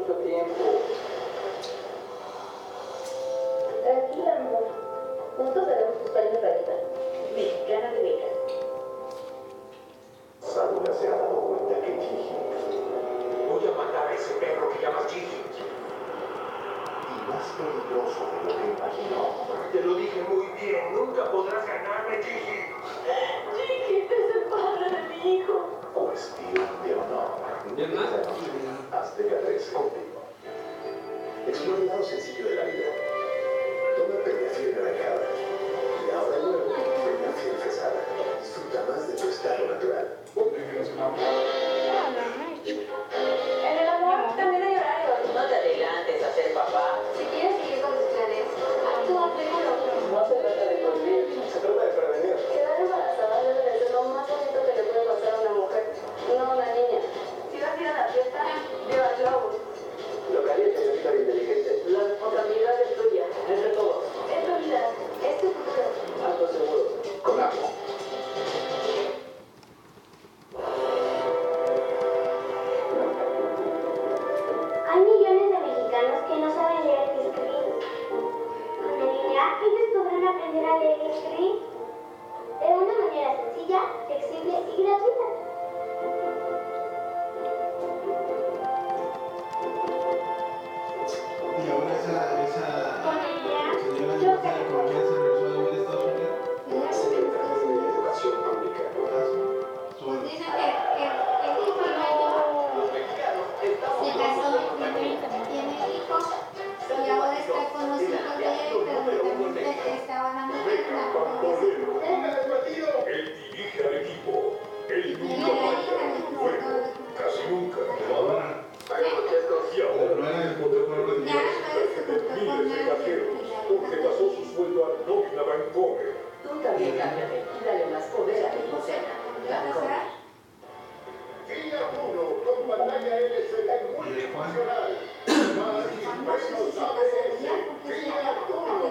mucho tiempo. Tranquila, amor. Juntos haremos tus planes realidad. Mexicana de becas. Sandra se ha dado cuenta que Gigi... Voy a matar a ese perro que llamas Gigi. Y más peligroso de lo que imaginó. Te lo dije muy bien, nunca podrás ganarme, Gigi. Gigi, es el padre de mi hijo. Cuestión de honor. ¿Verdad? Azteca 13 contigo. Explora el lado sencillo de la vida. Toma Peñafiel naranjada. Y ahora luego, Peñafiel fresada. Disfruta más de tu estado natural. En el amor también hay horarios. No te adelantes a ser papá. Si quieres seguir con tus planes, actúa seguro. No se trata de prohibir, se trata de prevenir. Quedar embarazada debe de ser lo más bonito que le puede pasar a una mujer, no a una niña. Si vas a ir a la fiesta, lleva globos. Lo que haría señorita de inteligente. La responsabilidad es tuya. Es de todos. Es tu vida, es tu futuro. Algo seguro. Con Apple. Hay millones de mexicanos que no saben leer y escribir. Con el línea, ellos podrán aprender a leer y escribir de una manera sencilla, flexible y gratuita. Y ahora esa Con el línea, señora yo de sé confianza regresó a vivir a Estados Unidos. Secretario de Educación Pública. Dicen que el hijo nuevo Los mexicanos estamos se casó, tiene hijos y ahora está con los hijos de él, pero también estaba dando Él dirige al equipo. Él y nunca la falla hija en el juego. Casi nunca. Pero ahora, y ahora el poder de la ya no miles de cajeros, porque pasó su sueldo a nómina Bancomer. Tú también cámbiate y dale más poder a tu cena. Fiat Uno con pantalla LCD multifuncional. Más y menos sabes Fiat Uno.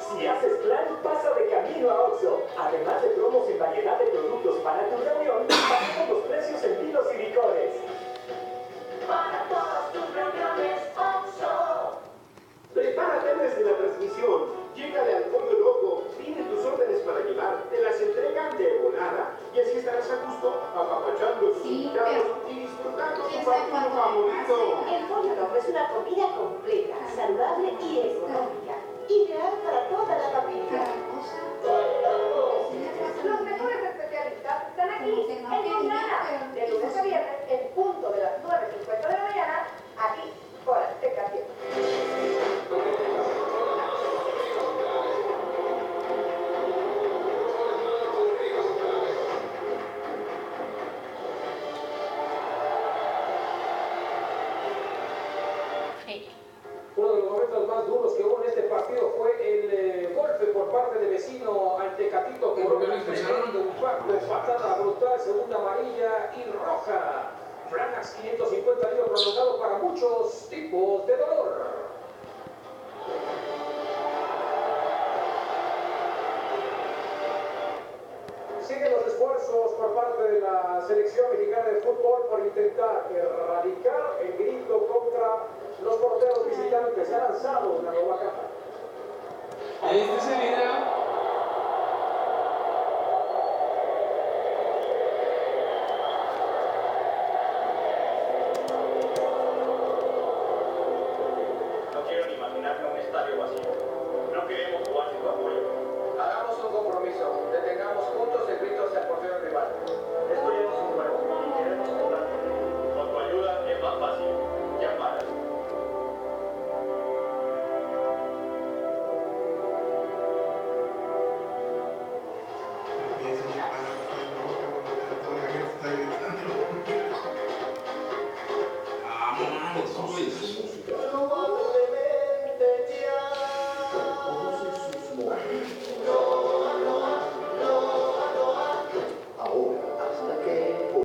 Si haces plan, pasa de camino a Oxxo. Además de promos en variedad de productos para tu reunión, bajamos los precios en vinos y licores. Para todas tus reuniones, Oxxo. Prepárate desde la transmisión. Llégale al fondo loco. Pide tus órdenes para llevar. Te las entregan de volada. Y así estarás a gusto, apapachando a tus Sí, invitados y disfrutando tu ¿quién sabe partido cuánto favorito. El pollo loco es una comida completa, saludable y económica. Ideal para toda la familia. Los mejores especialistas están aquí, en Mondrana, de lunes a viernes, en punto de las 9:50 de la mañana, aquí, por Azteca 7. Uno de los momentos más duros que hubo en este partido fue el golpe por parte de vecino al Tecatito que ¿Por qué lo un expulsaron? impacto, patada brutal, segunda amarilla y roja. Franas 550 días prolongado para muchos tipos de dolor. Siguen los esfuerzos por parte de la selección mexicana de fútbol por intentar erradicar el grito contra los porteros visitantes. Se ha lanzado una nueva caja. Este es